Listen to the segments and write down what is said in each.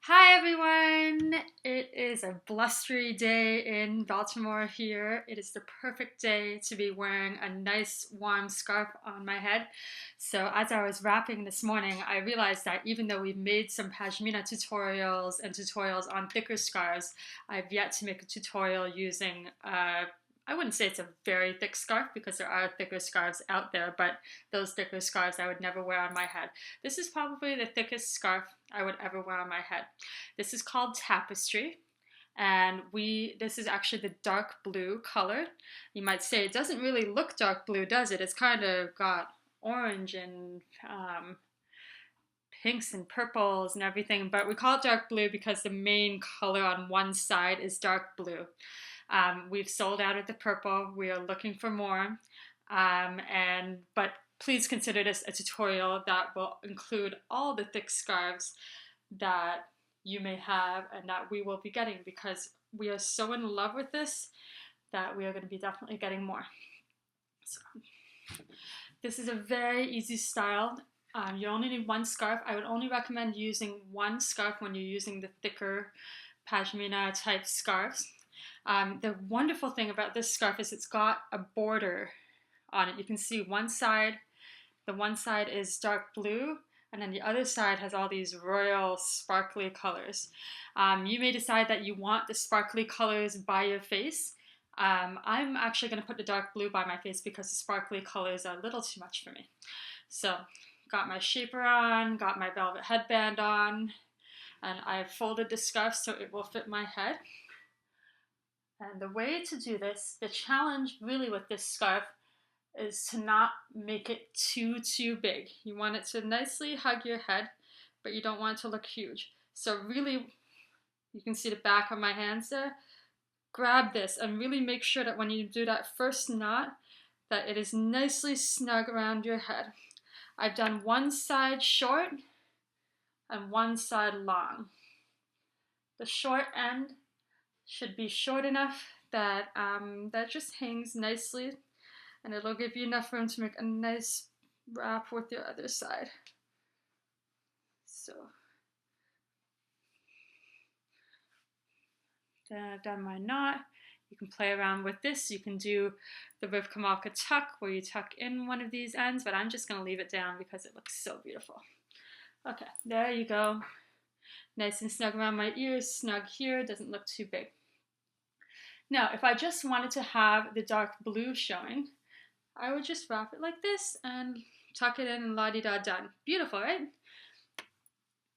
Hi everyone! It is a blustery day in Baltimore here. It is the perfect day to be wearing a nice warm scarf on my head. So as I was wrapping this morning, I realized that even though we've made some Pashmina tutorials and tutorials on thicker scarves, I've yet to make a tutorial using I wouldn't say it's a very thick scarf because there are thicker scarves out there, but those thicker scarves I would never wear on my head. This is probably the thickest scarf I would ever wear on my head. This is called Tapestry, and this is actually the dark blue color. You might say it doesn't really look dark blue, does it? It's kind of got orange and pinks and purples and everything, but we call it dark blue because the main color on one side is dark blue. We've sold out of the purple. We are looking for more, but please consider this a tutorial that will include all the thick scarves that you may have and that we will be getting, because we are so in love with this that we are going to be definitely getting more. So, this is a very easy style. You only need one scarf. I would only recommend using one scarf when you're using the thicker pashmina type scarves. The wonderful thing about this scarf is it's got a border on it. You can see the one side is dark blue, and then the other side has all these royal sparkly colors. You may decide that you want the sparkly colors by your face. I'm actually going to put the dark blue by my face because the sparkly colors are a little too much for me. So, got my shaper on, got my velvet headband on, and I've folded the scarf so it will fit my head. And the way to do this, the challenge really with this scarf is to not make it too big. You want it to nicely hug your head, but you don't want it to look huge. So really, you can see the back of my hands there. Grab this and really make sure that when you do that first knot, that it is nicely snug around your head. I've done one side short and one side long. The short end should be short enough that that just hangs nicely, and it'll give you enough room to make a nice wrap with your other side. So then I've done my knot. You can play around with this. You can do the Wrapunzel tuck where you tuck in one of these ends, but I'm just going to leave it down because it looks so beautiful. Okay, there you go. Nice and snug around my ears, snug here, doesn't look too big. Now, if I just wanted to have the dark blue showing, I would just wrap it like this and tuck it in and la-di-da done. Beautiful, right?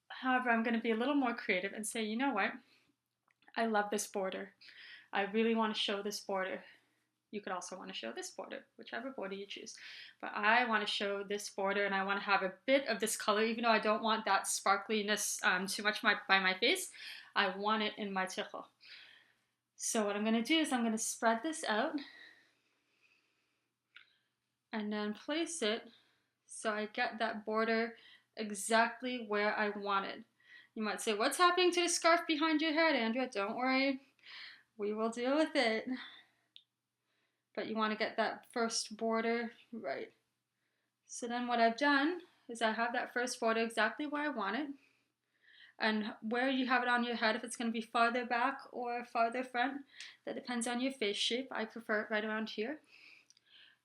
However, I'm going to be a little more creative and say, you know what? I love this border. I really want to show this border. You could also want to show this border, whichever border you choose. But I want to show this border, and I want to have a bit of this color, even though I don't want that sparkliness too much by my face. I want it in my tichel. So what I'm going to do is I'm going to spread this out and then place it so I get that border exactly where I want it. You might say, what's happening to the scarf behind your head, Andrea? Don't worry, we will deal with it. But you want to get that first border right. So then what I've done is I have that first border exactly where I want it. And where you have it on your head, if it's going to be farther back or farther front, that depends on your face shape. I prefer it right around here.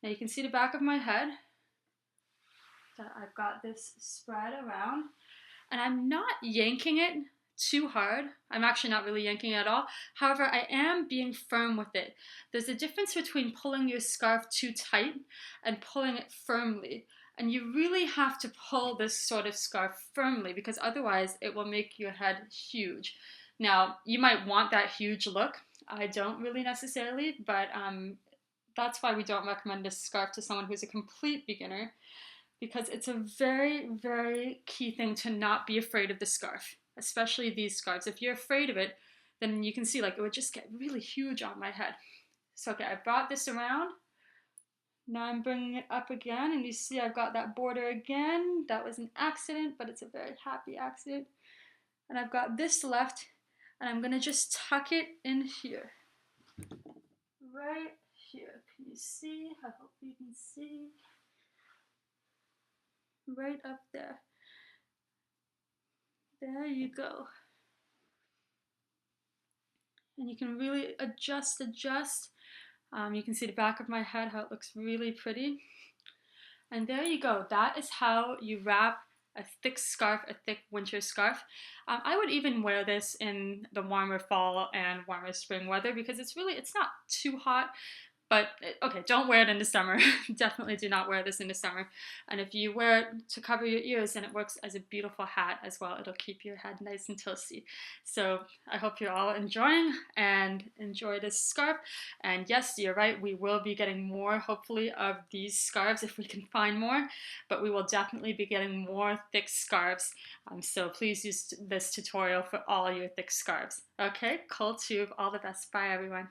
Now you can see the back of my head, that I've got this spread around, and I'm not yanking it too hard. I'm actually not really yanking it at all. However, I am being firm with it. There's a difference between pulling your scarf too tight and pulling it firmly. And you really have to pull this sort of scarf firmly because otherwise it will make your head huge. Now, you might want that huge look. I don't really necessarily, but that's why we don't recommend this scarf to someone who's a complete beginner, because it's a very key thing to not be afraid of the scarf, especially these scarves. If you're afraid of it, then you can see like it would just get really huge on my head. So okay, I brought this around. Now I'm bringing it up again, and you see I've got that border again. That was an accident, but it's a very happy accident. And I've got this left, and I'm gonna just tuck it in here. Right here. Can you see? I hope you can see. Right up there. There you go. And you can really adjust. You can see the back of my head, how it looks really pretty. And there you go. That is how you wrap a thick scarf, a thick winter scarf. I would even wear this in the warmer fall and warmer spring weather because it's not too hot. But okay, don't wear it in the summer. Definitely do not wear this in the summer. And if you wear it to cover your ears, then it works as a beautiful hat as well. It'll keep your head nice and toasty. So I hope you're all enjoying and enjoy this scarf. And yes, you're right, we will be getting more, hopefully, of these scarves if we can find more. But we will definitely be getting more thick scarves. So please use this tutorial for all your thick scarves. Okay, cool tube. All the best. Bye, everyone.